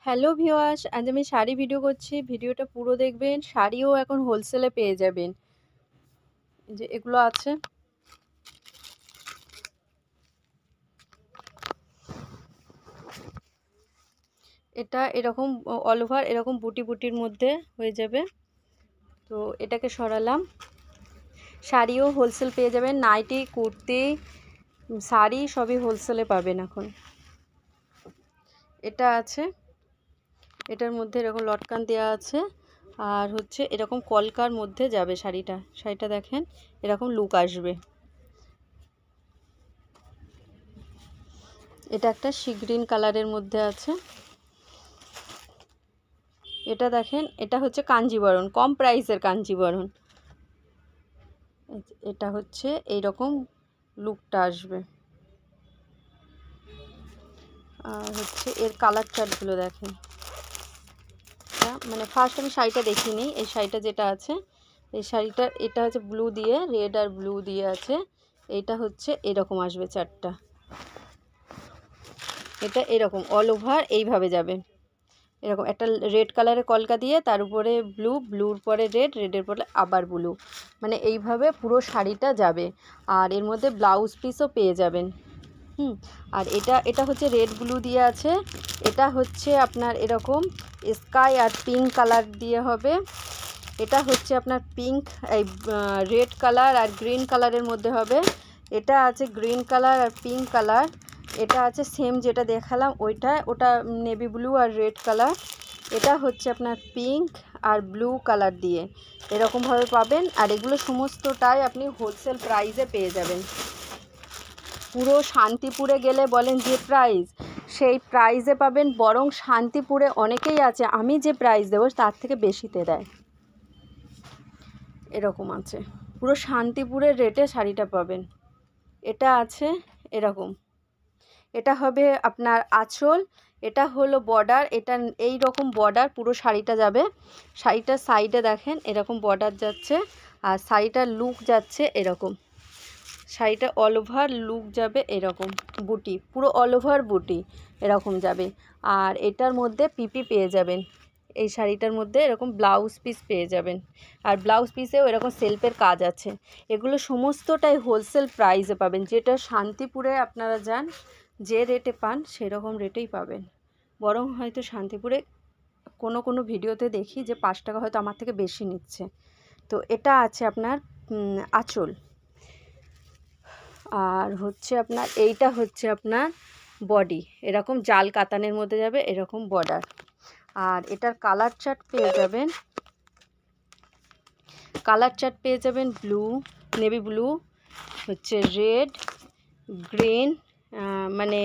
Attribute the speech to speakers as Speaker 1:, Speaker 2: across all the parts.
Speaker 1: Hello viewers, আজ আমি sari video করছি। ভিডিওটা পুরো দেখবেন। শাড়িও এখন হোলসেলে পেয়ে যাবেন। এই যে এগুলো আছে, এটা এরকম অল ওভার এরকম বুটি বুটির মধ্যে হয়ে যাবে। তো এটাকে সরালাম। শাড়িও হোলসেল পেয়ে যাবেন, নাইটি, কুর্তি, শাড়ি সবই হোলসেলে পাবেন এখন। এটা আছে, এটার মধ্যে এরকম লটকান দেওয়া আছে, আর হচ্ছে এরকম কলকার মধ্যে যাবে শাড়িটা দেখেন এরকম লুক আসবে। এটা একটা সি গ্রিন কালারের মধ্যে আছে। এটা দেখেন, এটা হচ্ছে কাঞ্জিবরণ, কম প্রাইসের কাঞ্জিবরণ। এটা হচ্ছে এইরকম লুকটা আসবে। আর হচ্ছে এর কালার চার্টগুলো দেখেন। মানে ফার্স্ট আমি শাড়িটা দেখিনি, এই শাড়িটা যেটা আছে, এই শাড়িটার এটা হচ্ছে ব্লু দিয়ে, রেড আর ব্লু দিয়ে আছে। এইটা হচ্ছে এরকম আসবে চারটা। এটা এরকম অল ওভার এইভাবে যাবে। এরকম একটা রেড কালারের কলকা দিয়ে, তার উপরে ব্লু, ব্লুর পরে রেড, রেডের পরে আবার ব্লু, মানে এইভাবে পুরো শাড়িটা যাবে। আর এর মধ্যে ব্লাউজ পিসও পেয়ে যাবেন। আর এটা হচ্ছে রেড ব্লু দিয়ে আছে। এটা হচ্ছে আপনার এরকম স্কাই আর পিঙ্ক কালার দিয়ে হবে। এটা হচ্ছে আপনার পিঙ্ক, এই রেড কালার আর গ্রিন কালারের মধ্যে হবে। এটা আছে গ্রিন কালার আর পিঙ্ক কালার। এটা আছে সেম যেটা দেখালাম ওটা নেভি ব্লু আর রেড কালার। এটা হচ্ছে আপনার পিঙ্ক আর ব্লু কালার দিয়ে এরকমভাবে পাবেন। আর এগুলো সমস্তটাই আপনি হোলসেল প্রাইসে পেয়ে যাবেন। পুরো শান্তিপুরে গেলে বলেন যে প্রাইস, সেই প্রাইসে পাবেন। বরং শান্তিপুরে অনেকেই আছে আমি যে প্রাইস দেবো তার থেকে বেশিতে দেয়, এরকম আছে। পুরো শান্তিপুরের রেটে শাড়িটা পাবেন। এটা আছে এরকম, এটা হবে আপনার আঁচল, এটা হলো বর্ডার। এটা এই রকম বর্ডার পুরো শাড়িটা যাবে। শাড়িটার সাইডে দেখেন এরকম বর্ডার যাচ্ছে, আর শাড়িটার লুক যাচ্ছে এরকম। শাড়িটা অল ওভার লুক যাবে এরকম, বুটি পুরো অল ওভার বুটি এরকম যাবে। আর এটার মধ্যে পিপি পেয়ে যাবেন। এই শাড়িটার মধ্যে এরকম ব্লাউজ পিস পেয়ে যাবেন। আর ব্লাউজ পিসেও এরকম সেলফের কাজ আছে। এগুলো সমস্তটাই হোলসেল প্রাইসে পাবেন। যেটা শান্তিপুরে আপনারা যান যে রেটে পান সেরকম রেটেই পাবেন। বরং হয়তো শান্তিপুরে কোনো ভিডিওতে দেখি যে 5 টাকা হয়তো আমার থেকে বেশি নিচ্ছে। তো এটা আছে আপনার আঁচল। আর হচ্ছে আপনার এইটা হচ্ছে আপনার বডি, এরকম জাল কাতানের মধ্যে যাবে এরকম বর্ডার। আর এটার কালার চার্ট পেয়ে যাবেন, ব্লু, নেভি ব্লু, হচ্ছে রেড, গ্রিন, মানে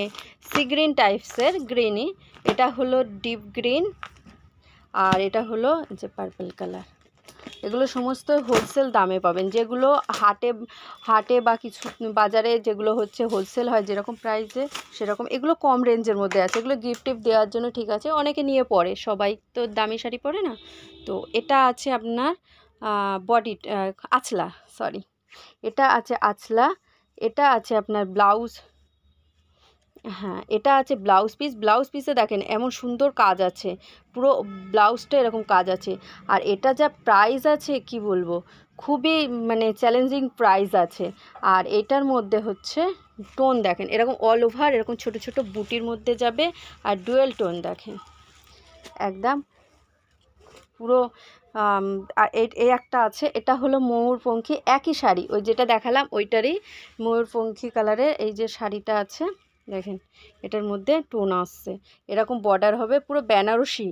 Speaker 1: সি গ্রিন টাইপসের গ্রিনই। এটা হলো ডিপ গ্রিন, আর এটা হলো যে পার্পল কালার। এগুলো সমস্ত হোলসেল দামে পাবেন। যেগুলো হাটে বা কিছু বাজারে যেগুলো হচ্ছে হোলসেল হয় যেরকম প্রাইসে, সেরকম এগুলো কম রেঞ্জের মধ্যে আছে। এগুলো গিফট দেওয়ার জন্য ঠিক আছে, অনেকে নিয়ে পরে, সবাই তো দামি শাড়ি পরে না। তো এটা আছে আপনার বডি আঁচলা, সরি, এটা আছে আঁচলা। এটা আছে আপনার ব্লাউজ, হ্যাঁ এটা আছে ব্লাউজ পিসে দেখেন এমন সুন্দর কাজ আছে, পুরো ব্লাউজটা এরকম কাজ আছে। আর এটা যা প্রাইস আছে কি বলবো, খুবই মানে চ্যালেঞ্জিং প্রাইস আছে। আর এটার মধ্যে হচ্ছে টোন দেখেন এরকম অল ওভার এরকম ছোট ছোট বুটির মধ্যে যাবে। আর ডুয়েল টোন দেখেন একদম পুরো। আর এই একটা আছে, এটা হলো ময়ূরপঙ্খী, একই শাড়ি ওই যেটা দেখালাম ওইটারই ময়ূরপঙ্খী কালারের এই যে শাড়িটা আছে দেখেন। এটার মধ্যে টোন আসছে, এরকম বর্ডার হবে পুরো বেনারসি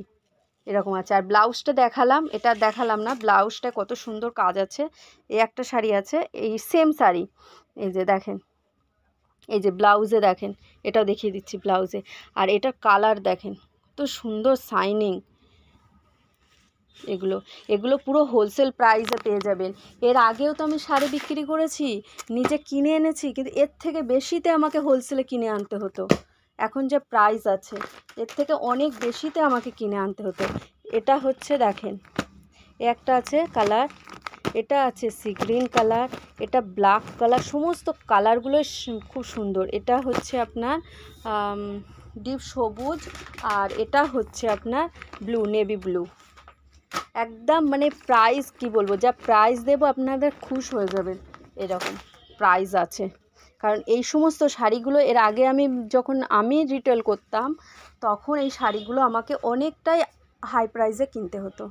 Speaker 1: এরকম আছে। আর ব্লাউজটা দেখালাম, এটা দেখালাম না, ব্লাউজটা কত সুন্দর কাজ আছে। এই একটা শাড়ি আছে এই সেম শাড়ি, এই যে দেখেন, এই যে ব্লাউজে দেখেন, এটাও দেখিয়ে দিচ্ছি ব্লাউজে। আর এটার কালার দেখেন কত সুন্দর শাইনিং। এগুলো পুরো হোলসেল প্রাইসে পেয়ে যাবেন। এর আগেও তো আমি শাড়ি বিক্রি করেছি, নিজে কিনে এনেছি, কিন্তু এর থেকে বেশিতে আমাকে হোলসেলে কিনে আনতে হতো। এখন যে প্রাইস আছে এর থেকে অনেক বেশিতে আমাকে কিনে আনতে হতো। এটা হচ্ছে দেখেন একটা আছে কালার, এটা আছে সি গ্রিন কালার, এটা ব্ল্যাক কালার, সমস্ত কালারগুলো খুব সুন্দর। এটা হচ্ছে আপনার ডিপ সবুজ, আর এটা হচ্ছে আপনার ব্লু, নেভি ব্লু। একদম মানে প্রাইস কি বলবো, যা প্রাইস দেবো আপনাদের খুশ হয়ে যাবেন, এরকম প্রাইস আছে। কারণ এই সমস্ত শাড়িগুলো এর আগে যখন আমি রিটেল করতাম, তখন এই শাড়িগুলো আমাকে অনেকটাই হাই প্রাইসে কিনতে হতো।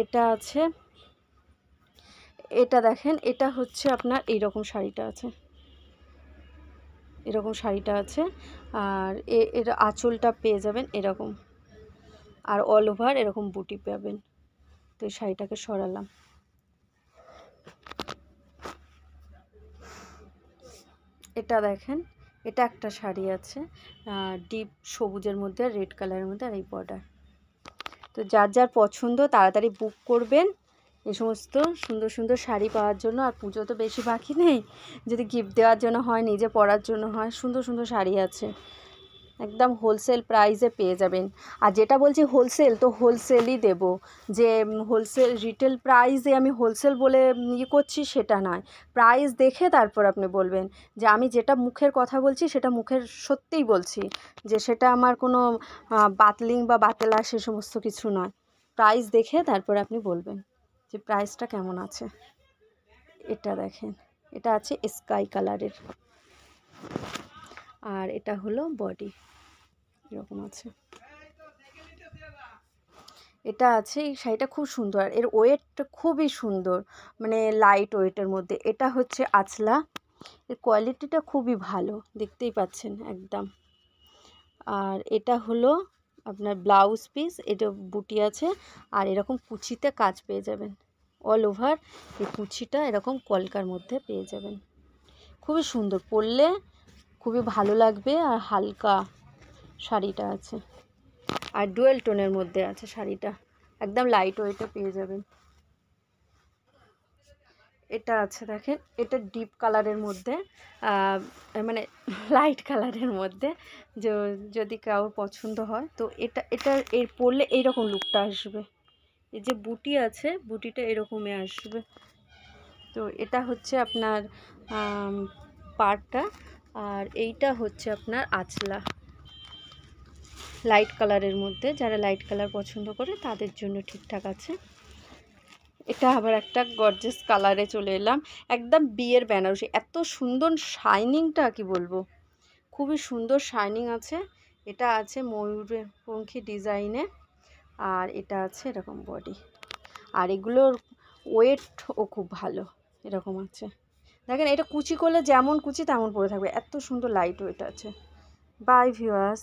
Speaker 1: এটা আছে, এটা দেখেন, এটা হচ্ছে আপনার এইরকম শাড়িটা আছে, এরকম শাড়িটা আছে। আর এর আঁচলটা পেয়ে যাবেন এরকম, আর অল ওভার এরকম বুটি পাবেন। তো এই শাড়িটাকে সরালাম। এটা দেখেন, এটা একটা শাড়ি আছে ডিপ সবুজের মধ্যে, রেড কালারের মধ্যে, আর এই বর্ডার। তো যার যার পছন্দ তাড়াতাড়ি বুক করবেন এই সমস্ত সুন্দর সুন্দর শাড়ি পাওয়ার জন্য। আর পুজো তো বেশি বাকি নেই, যদি গিফট দেওয়ার জন্য হয়, নিজে পরার জন্য হয়, সুন্দর সুন্দর শাড়ি আছে, একদম হোলসেল প্রাইসে পেয়ে যাবেন। আর যেটা বলছি হোলসেল, তো হোলসেলই দেব, যে হোলসেল রিটেল প্রাইসে আমি হোলসেল বলে করছি সেটা নয়। প্রাইস দেখে তারপর আপনি বলবেন যে আমি যেটা মুখের কথা বলছি সেটা মুখের সত্যিই বলছি, যে সেটা আমার কোনো বাতলিং বা বাতেলা সে সমস্ত কিছু নয়। প্রাইস দেখে তারপর আপনি বলবেন যে প্রাইসটা কেমন আছে। এটা দেখেন, এটা আছে স্কাই কালারের, আর এটা হলো বডি, এরকম আছে। এটা আছে, এই শাড়িটা খুব সুন্দর, এর ওয়েটটা খুবই সুন্দর, মানে লাইট ওয়েটের মধ্যে। এটা হচ্ছে আঁচলা, এর কোয়ালিটিটা খুবই ভালো, দেখতেই পাচ্ছেন একদম। আর এটা হলো আপনার ব্লাউজ পিস, এটা বুটি আছে, আর এরকম কুচিতে কাজ পেয়ে যাবেন, অল ওভার এই কুচিটা এরকম কলকার মধ্যে পেয়ে যাবেন। খুবই সুন্দর, পরলে খুবই ভালো লাগবে, আর হালকা শাড়িটা আছে, আর ডুয়েল টোনের মধ্যে আছে শাড়িটা, একদম লাইট ওয়েটে পেয়ে যাবেন। এটা আছে দেখেন, এটা ডিপ কালারের মধ্যে, মানে লাইট কালারের মধ্যে, যদি কারোর পছন্দ হয় তো এটা এর পরলে এইরকম লুকটা আসবে। এই যে বুটি আছে, বুটিটা এরকমই আসবে। তো এটা হচ্ছে আপনার পাড়টা, আর এইটা হচ্ছে আপনার আঁচলা, লাইট কালারের মধ্যে। যারা লাইট কালার পছন্দ করে তাদের জন্য ঠিকঠাক আছে। এটা আবার একটা গর্জিয়াস কালারে চলে এলাম, একদম বিয়ের বেনারসি, এত সুন্দর শাইনিংটা কি বলবো, খুবই সুন্দর শাইনিং আছে। এটা আছে ময়ূরপঙ্খী ডিজাইনে, আর এটা আছে এরকম বডি, আর এগুলোর ওয়েটও খুব ভালো, এরকম আছে দেখেন। এটা কুচি করলে যেমন কুচি তেমন পরে থাকবে, এত সুন্দর লাইট ওয়েট আছে। Bye viewers.